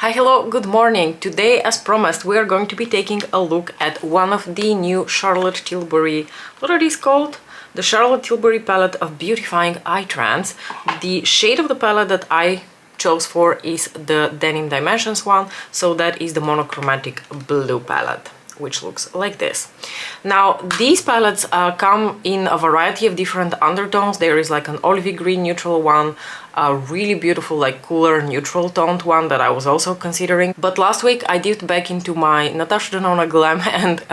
Hi, hello, good morning. Today, as promised, we are going to be taking a look at one of the new Charlotte Tilbury, what are these called? The Charlotte Tilbury palette of Beautifying Eye Trends. The shade of the palette that I chose for is the Denim Dimensions one, so that is the monochromatic blue palette, which looks like this. Now, these palettes come in a variety of different undertones. There is like an olivey green neutral one, a really beautiful like cooler neutral toned one that I was also considering. But last week I dipped back into my Natasha Denona Glam and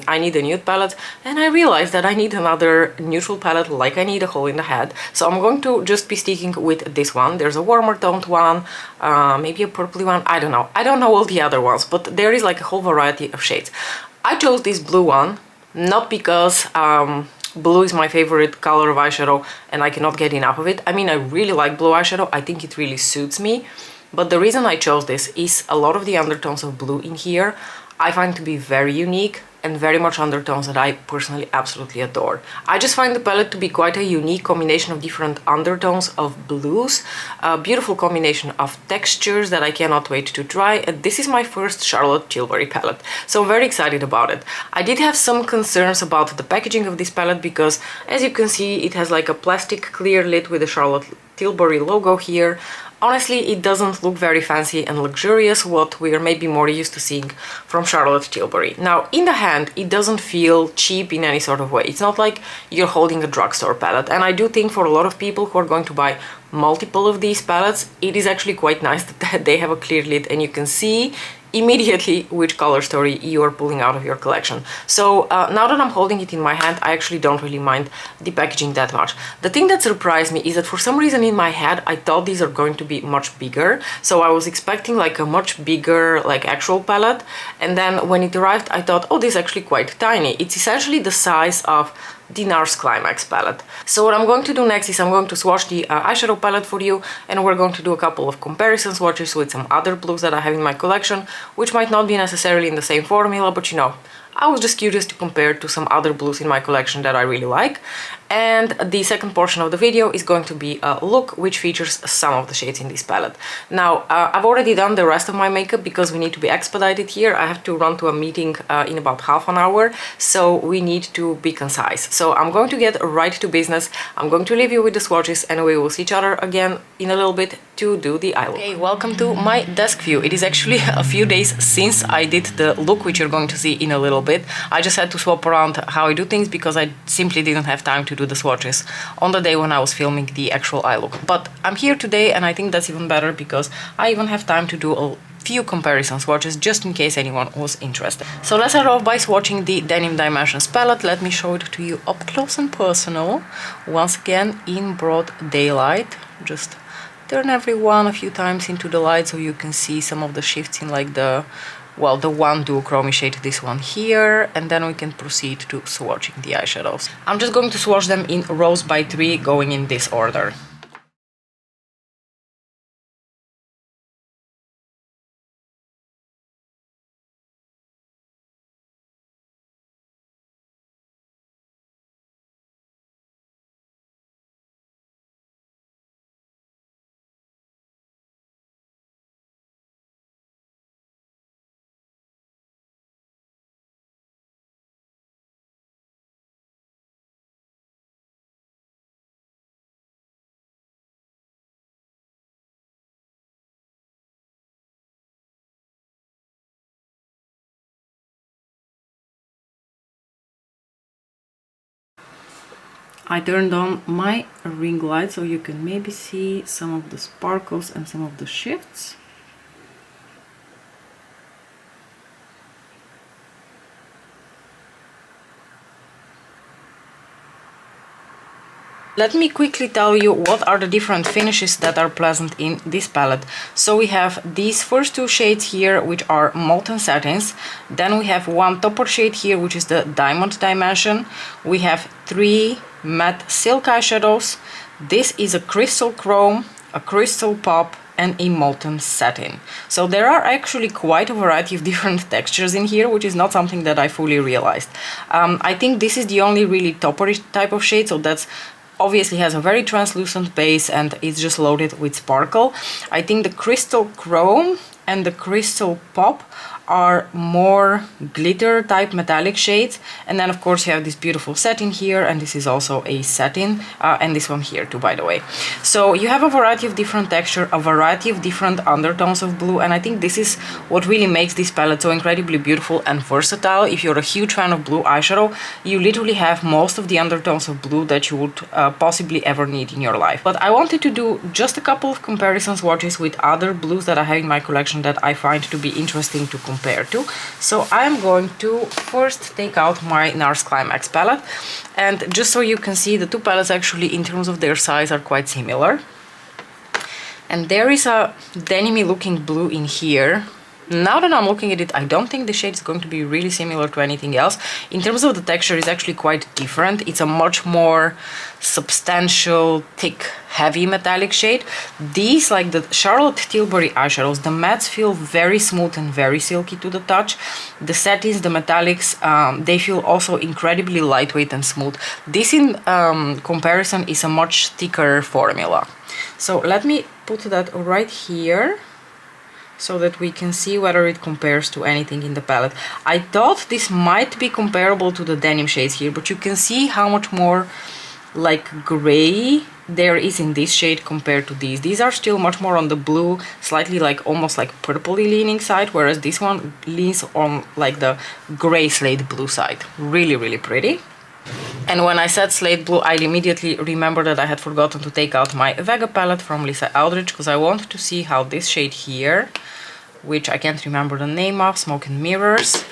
I need a nude palette, and I realized that I need another neutral palette, like I need a hole in the head. So I'm going to just be sticking with this one. There's a warmer toned one, maybe a purpley one, I don't know. I don't know all the other ones, but there is like a whole variety of shades. I chose this blue one, not because blue is my favorite color of eyeshadow and I cannot get enough of it. I mean, I really like blue eyeshadow, I think it really suits me. But the reason I chose this is a lot of the undertones of blue in here I find to be very unique and very much undertones that I personally absolutely adore. I just find the palette to be quite a unique combination of different undertones of blues, a beautiful combination of textures that I cannot wait to try. This is my first Charlotte Tilbury palette, so I'm very excited about it. I did have some concerns about the packaging of this palette because, as you can see, it has like a plastic clear lid with the Charlotte Tilbury logo here. Honestly, it doesn't look very fancy and luxurious, what we are maybe more used to seeing from Charlotte Tilbury. Now, in the hand, it doesn't feel cheap in any sort of way. It's not like you're holding a drugstore palette. And I do think for a lot of people who are going to buy multiple of these palettes, it is actually quite nice that they have a clear lid and you can see immediately which color story you are pulling out of your collection. So now that I'm holding it in my hand, I actually don't really mind the packaging that much. The thing that surprised me is that for some reason in my head I thought these are going to be much bigger, so I was expecting like a much bigger like actual palette, and then when it arrived I thought, oh, this is actually quite tiny. It's essentially the size of the NARS Climax palette. So what I'm going to do next is I'm going to swatch the eyeshadow palette for you, and we're going to do a couple of comparison swatches with some other blues that I have in my collection, which might not be necessarily in the same formula, but you know, I was just curious to compare to some other blues in my collection that I really like. And the second portion of the video is going to be a look which features some of the shades in this palette. Now, I've already done the rest of my makeup because we need to be expedited here. I have to run to a meeting in about half an hour, so we need to be concise. So I'm going to get right to business. I'm going to leave you with the swatches and we will see each other again in a little bit to do the eye look. Okay, welcome to my desk view. It is actually a few days since I did the look, which you're going to see in a little bit. I just had to swap around how I do things because I simply didn't have time to do the swatches on the day when I was filming the actual eye look. But I'm here today and I think that's even better because I even have time to do a few comparison swatches just in case anyone was interested. So let's start off by swatching the Denim Dimensions palette. Let me show it to you up close and personal. Once again in broad daylight. Just turn everyone a few times into the light so you can see some of the shifts in like the one duochrome shade, this one here, and then we can proceed to swatching the eyeshadows. I'm just going to swatch them in rows by 3, going in this order. I turned on my ring light so you can maybe see some of the sparkles and some of the shifts. Let me quickly tell you what are the different finishes that are present in this palette. So we have these first two shades here, which are molten satins. Then we have one topper shade here, which is the Diamond Dimension. We have 3 matte silk eyeshadows. This is a crystal chrome, a crystal pop, and a molten satin. So there are actually quite a variety of different textures in here, which is not something that I fully realized. I think this is the only really topper type of shade, so that's obviously has a very translucent base and it's just loaded with sparkle. I think the crystal chrome and the Crystal Pop are more glitter type metallic shades. And then of course you have this beautiful satin here, and this is also a satin, and this one here too, by the way. So you have a variety of different texture, a variety of different undertones of blue, and I think this is what really makes this palette so incredibly beautiful and versatile. If you're a huge fan of blue eyeshadow, you literally have most of the undertones of blue that you would possibly ever need in your life. But I wanted to do just a couple of comparison swatches with other blues that I have in my collection that I find to be interesting to compare to. So I'm going to first take out my NARS Climax palette, and just so you can see, the two palettes actually in terms of their size are quite similar. And there is a denim-y looking blue in here. Now that I'm looking at it, I don't think the shade is going to be really similar to anything else. In terms of the texture, it's actually quite different. It's a much more substantial, thick, heavy metallic shade. These, like the Charlotte Tilbury eyeshadows, the mattes feel very smooth and very silky to the touch. The satins, the metallics, they feel also incredibly lightweight and smooth. This in comparison is a much thicker formula. So let me put that right here, so that we can see whether it compares to anything in the palette. I thought this might be comparable to the denim shades here, but you can see how much more like gray there is in this shade compared to these. These are still much more on the blue, slightly like almost like purpley leaning side, whereas this one leans on like the gray slate blue side. Really, really pretty. And when I said slate blue, I immediately remembered that I had forgotten to take out my Vega palette from Lisa Eldridge, because I wanted to see how this shade here, which I can't remember the name of, Smoke and Mirrors,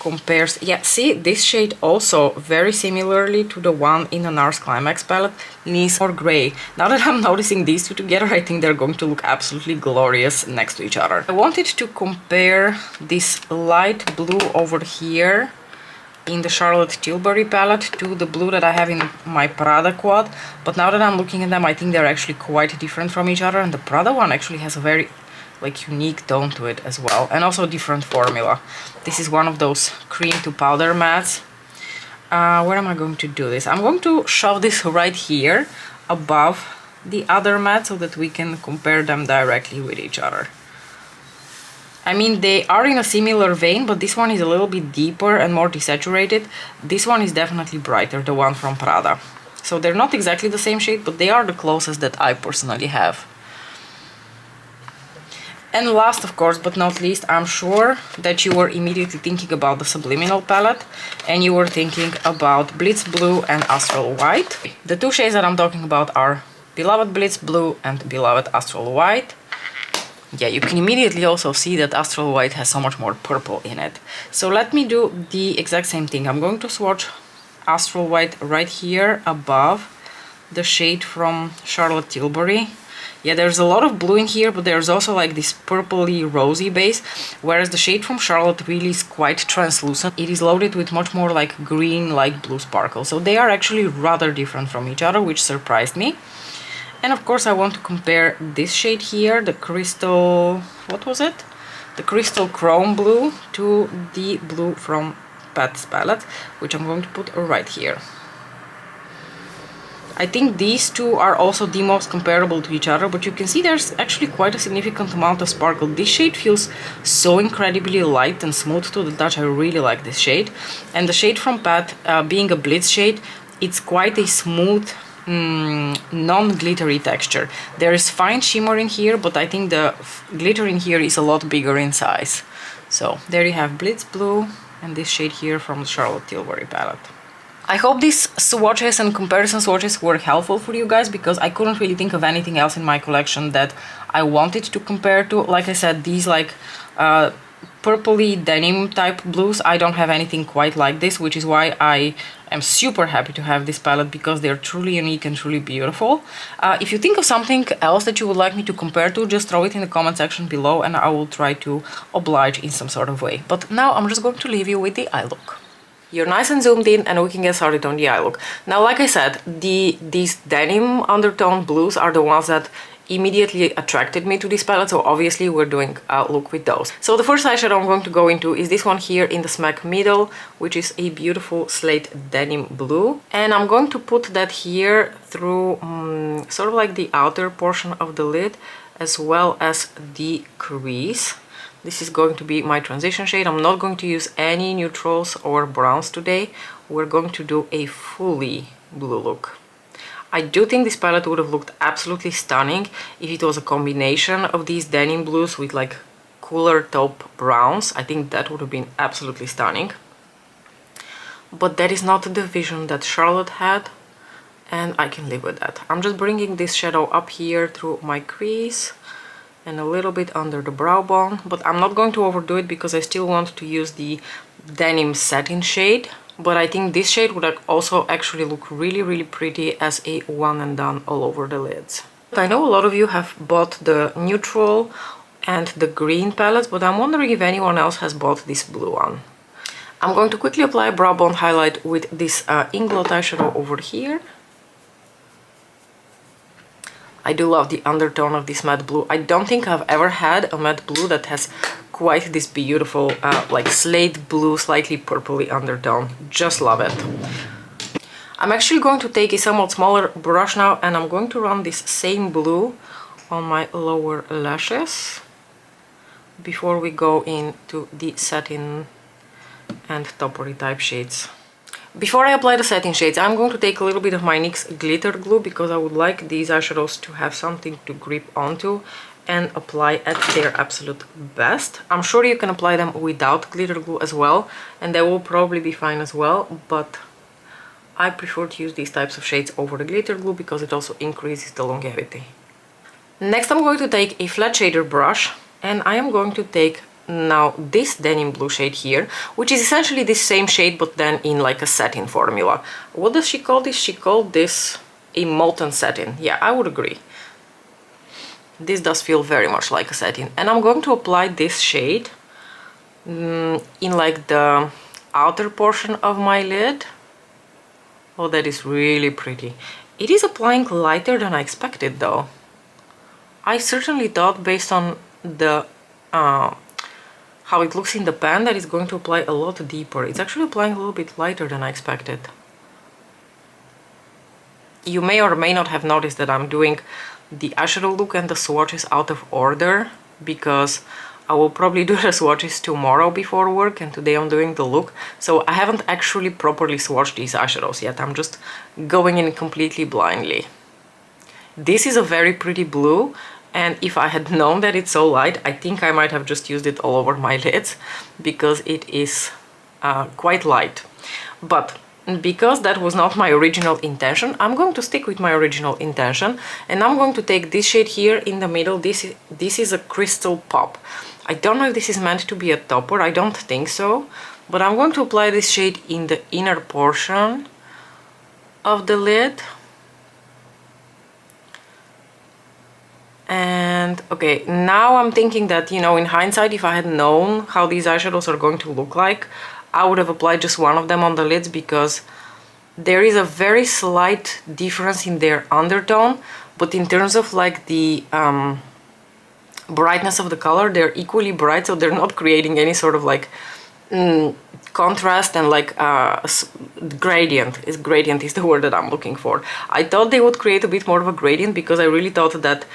compares. Yeah, see, this shade also very similarly to the one in the NARS Climax palette leans more gray. Now that I'm noticing these two together, I think they're going to look absolutely glorious next to each other. I wanted to compare this light blue over here in the Charlotte Tilbury palette to the blue that I have in my Prada quad, but now that I'm looking at them, I think they're actually quite different from each other, and the Prada one actually has a very like unique tone to it as well, and also a different formula. This is one of those cream to powder mattes. Where am I going to do this? I'm going to shove this right here above the other matte so that we can compare them directly with each other. I mean, they are in a similar vein, but this one is a little bit deeper and more desaturated. This one is definitely brighter, the one from Prada. So they're not exactly the same shade, but they are the closest that I personally have. And last, of course, but not least, I'm sure that you were immediately thinking about the Subliminal palette, and you were thinking about Blitz Blue and Astral White. The two shades that I'm talking about are Beloved Blitz Blue and Beloved Astral White. Yeah, you can immediately also see that Astral White has so much more purple in it. So let me do the exact same thing. I'm going to swatch Astral White right here above the shade from Charlotte Tilbury. Yeah, there's a lot of blue in here, but there's also like this purpley rosy base, whereas the shade from Charlotte really is quite translucent. It is loaded with much more like green, like blue sparkle. So they are actually rather different from each other, which surprised me. And of course I want to compare this shade here, the crystal, what was it? The crystal chrome blue, to the blue from Pat's palette, which I'm going to put right here. I think these two are also the most comparable to each other, but you can see there's actually quite a significant amount of sparkle. This shade feels so incredibly light and smooth to the touch. I really like this shade. And the shade from Pat, being a Blitz shade, it's quite a smooth, non-glittery texture. There is fine shimmer in here, but I think the glitter in here is a lot bigger in size. So there you have Blitz Blue and this shade here from the Charlotte Tilbury palette. I hope these swatches and comparison swatches were helpful for you guys, because I couldn't really think of anything else in my collection that I wanted to compare to. Like I said, these like purpley denim type blues, I don't have anything quite like this, which is why I am super happy to have this palette, because they're truly unique and truly beautiful. If you think of something else that you would like me to compare to, just throw it in the comment section below and I will try to oblige in some sort of way. But now I'm just going to leave you with the eye look. You're nice and zoomed in and we can get started on the eye look. Now, like I said, these denim undertone blues are the ones that immediately attracted me to this palette, so obviously we're doing a look with those. So the first eyeshadow I'm going to go into is this one here in the smack middle, which is a beautiful slate denim blue. And I'm going to put that here through sort of like the outer portion of the lid, as well as the crease. This is going to be my transition shade. I'm not going to use any neutrals or browns today. We're going to do a fully blue look. I do think this palette would have looked absolutely stunning if it was a combination of these denim blues with like cooler taupe browns. I think that would have been absolutely stunning. But that is not the vision that Charlotte had, and I can live with that. I'm just bringing this shadow up here through my crease and a little bit under the brow bone, but I'm not going to overdo it because I still want to use the denim satin shade. But I think this shade would also actually look really pretty as a one and done all over the lids. I know a lot of you have bought the neutral and the green palettes, but I'm wondering if anyone else has bought this blue one. I'm going to quickly apply a brow bone highlight with this Inglot eyeshadow over here. I do love the undertone of this matte blue. I don't think I've ever had a matte blue that has quite this beautiful like slate blue, slightly purpley undertone. Just love it. I'm actually going to take a somewhat smaller brush now, and I'm going to run this same blue on my lower lashes before we go into the satin and taupery type shades. Before I apply the satin shades, I'm going to take a little bit of my NYX glitter glue because I would like these eyeshadows to have something to grip onto and apply at their absolute best. I'm sure you can apply them without glitter glue as well, and they will probably be fine as well, but I prefer to use these types of shades over the glitter glue because it also increases the longevity. Next, I'm going to take a flat shader brush, and I am going to take now this denim blue shade here, which is essentially the same shade but then in like a satin formula. What does she call this? She called this a molten satin. Yeah, I would agree. This does feel very much like a satin, and I'm going to apply this shade in like the outer portion of my lid. Oh, that is really pretty. It is applying lighter than I expected though. I certainly thought, based on the how it looks in the pan, that it's going to apply a lot deeper. It's actually applying a little bit lighter than I expected. You may or may not have noticed that I'm doing the eyeshadow look and the swatches out of order because I will probably do the swatches tomorrow before work, and today I'm doing the look. So I haven't actually properly swatched these eyeshadows yet. I'm just going in completely blindly. This is a very pretty blue, and if I had known that it's so light, I think I might have just used it all over my lids because it is quite light. But because that was not my original intention, I'm going to stick with my original intention, and I'm going to take this shade here in the middle. This is a Crystal Pop. I don't know if this is meant to be a topper, I don't think so, but I'm going to apply this shade in the inner portion of the lid. And okay, now I'm thinking that, you know, in hindsight, if I had known how these eyeshadows are going to look like, I would have applied just one of them on the lids, because there is a very slight difference in their undertone, but in terms of like the brightness of the color, they're equally bright, so they're not creating any sort of like contrast and like gradient. Gradient is the word that I'm looking for. I thought they would create a bit more of a gradient because I really thought that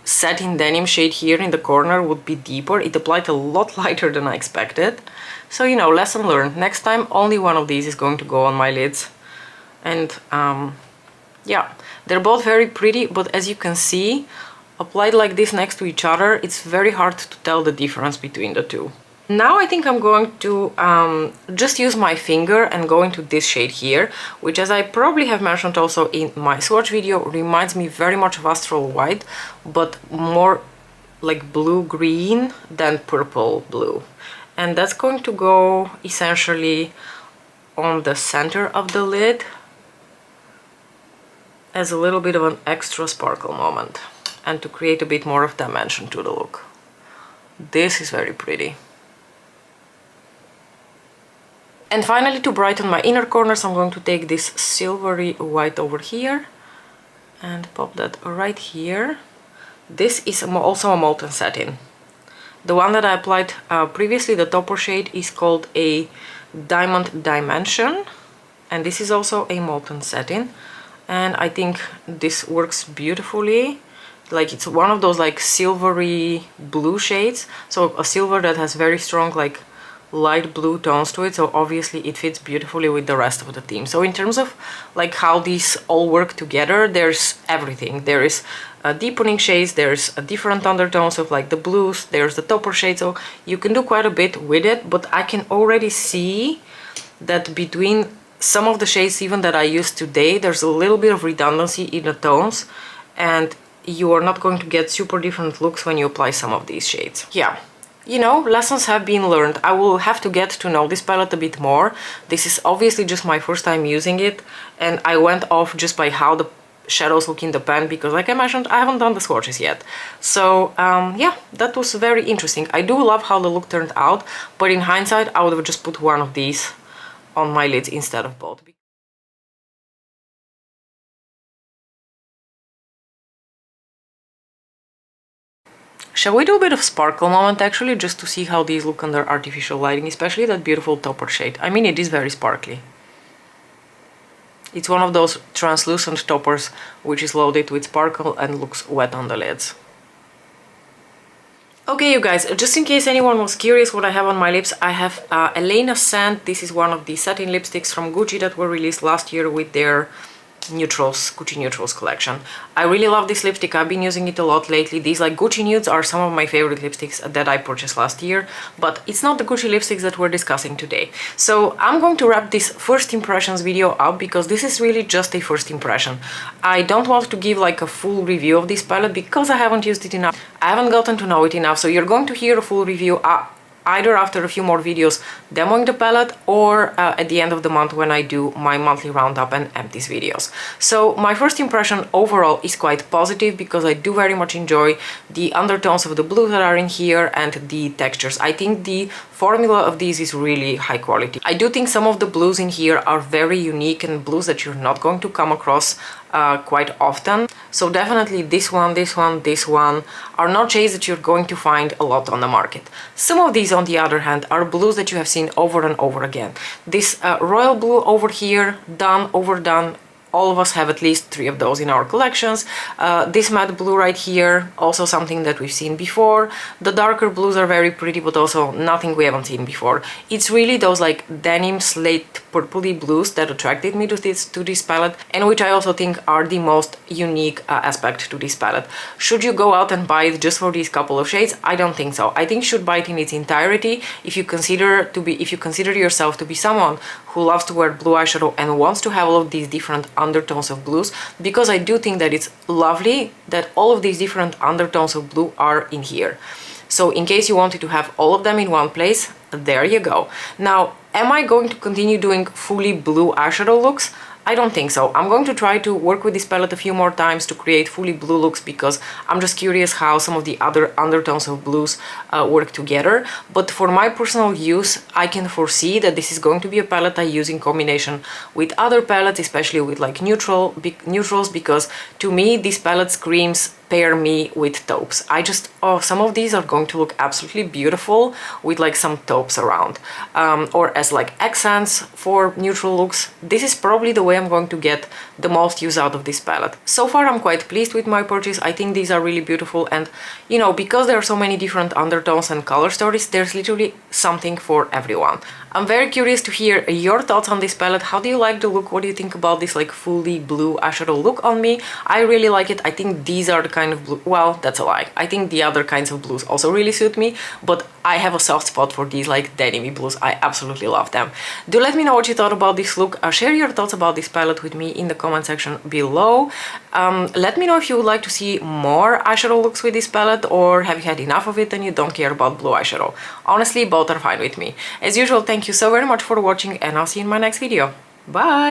satin denim shade here in the corner would be deeper. It applied a lot lighter than I expected. So, you know, lesson learned. Next time only one of these is going to go on my lids. And yeah, they're both very pretty, but as you can see, applied like this next to each other, it's very hard to tell the difference between the two. Now I think I'm going to just use my finger and go into this shade here, which, as I probably have mentioned also in my swatch video, reminds me very much of Astral White, but more like blue-green than purple-blue. And that's going to go essentially on the center of the lid as a little bit of an extra sparkle moment, and to create a bit more of dimension to the look. This is very pretty. And finally, to brighten my inner corners, I'm going to take this silvery white over here and pop that right here. This is also a molten satin. The one that I applied previously, the topper shade, is called a Diamond Dimension, and this is also a molten satin. And I think this works beautifully. like it's one of those like silvery blue shades, so a silver that has very strong like light blue tones to it, so obviously it fits beautifully with the rest of the theme. So in terms of like how these all work together, there's everything. There is deepening shades, there's a different undertones of like the blues, there's the topper shade, so you can do quite a bit with it. But I can already see that between some of the shades even that I used today, there's a little bit of redundancy in the tones, and you are not going to get super different looks when you apply some of these shades. Yeah, you know, lessons have been learned. I will have to get to know this palette a bit more. This is obviously just my first time using it, and I went off just by how the shadows look in the pen, because like I mentioned, I haven't done the swatches yet. So yeah, that was very interesting. I do love how the look turned out, but in hindsight I would have just put one of these on my lids instead of both. Shall we do a bit of sparkle moment actually, just to see how these look under artificial lighting, especially that beautiful topper shade. I mean, it is very sparkly. It's one of those translucent toppers which is loaded with sparkle and looks wet on the lids. Okay, you guys, just in case anyone was curious what I have on my lips, I have Elena Sand. This is one of the satin lipsticks from Gucci that were released last year with their neutrals, Gucci Neutrals collection. I really love this lipstick. I've been using it a lot lately. These like Gucci nudes are some of my favorite lipsticks that I purchased last year, but it's not the Gucci lipsticks that we're discussing today. So I'm going to wrap this first impressions video up, because this is really just a first impression. I don't want to give like a full review of this palette because I haven't used it enough. I haven't gotten to know it enough, so you're going to hear a full review either after a few more videos demoing the palette, or at the end of the month when I do my monthly roundup and empties videos. So my first impression overall is quite positive, because I do very much enjoy the undertones of the blue that are in here and the textures. I think the formula of these is really high quality. I do think some of the blues in here are very unique and blues that you're not going to come across quite often. So definitely this one are not shades that you're going to find a lot on the market. Some of these, on the other hand, are blues that you have seen over and over again. This royal blue over here, done, overdone. All of us have at least 3 of those in our collections. This matte blue right here, also something that we've seen before. The darker blues are very pretty, but also nothing we haven't seen before. It's really those like denim slate purpley blues that attracted me to this palette, and which I also think are the most unique aspect to this palette. Should you go out and buy it just for these couple of shades? I don't think so. I think you should buy it in its entirety if you consider yourself to be someone who loves to wear blue eyeshadow and wants to have all of these different undertones of blues, because I do think that it's lovely that all of these different undertones of blue are in here. So in case you wanted to have all of them in one place, there you go. Now, am I going to continue doing fully blue eyeshadow looks? I don't think so. I'm going to try to work with this palette a few more times to create fully blue looks, because I'm just curious how some of the other undertones of blues work together. But for my personal use, I can foresee that this is going to be a palette I use in combination with other palettes, especially with like neutrals, because to me this palette screams pair me with taupes. Some of these are going to look absolutely beautiful with like some taupes around, or as like accents for neutral looks. This is probably the way I'm going to get the most use out of this palette. So far I'm quite pleased with my purchase. I think these are really beautiful, and you know, because there are so many different undertones and color stories, there's literally something for everyone. I'm very curious to hear your thoughts on this palette. How do you like the look? What do you think about this like fully blue eyeshadow look on me? I really like it. I think these are the kind of blue, well, that's a lie. I think the other kinds of blues also really suit me, but I have a soft spot for these like denim blues. I absolutely love them. Do let me know what you thought about this look. Share your thoughts about this palette with me in the comment section below. Let me know if you would like to see more eyeshadow looks with this palette, or have you had enough of it and you don't care about blue eyeshadow. Honestly, both are fine with me. As usual, thank you so very much for watching, and I'll see you in my next video. Bye!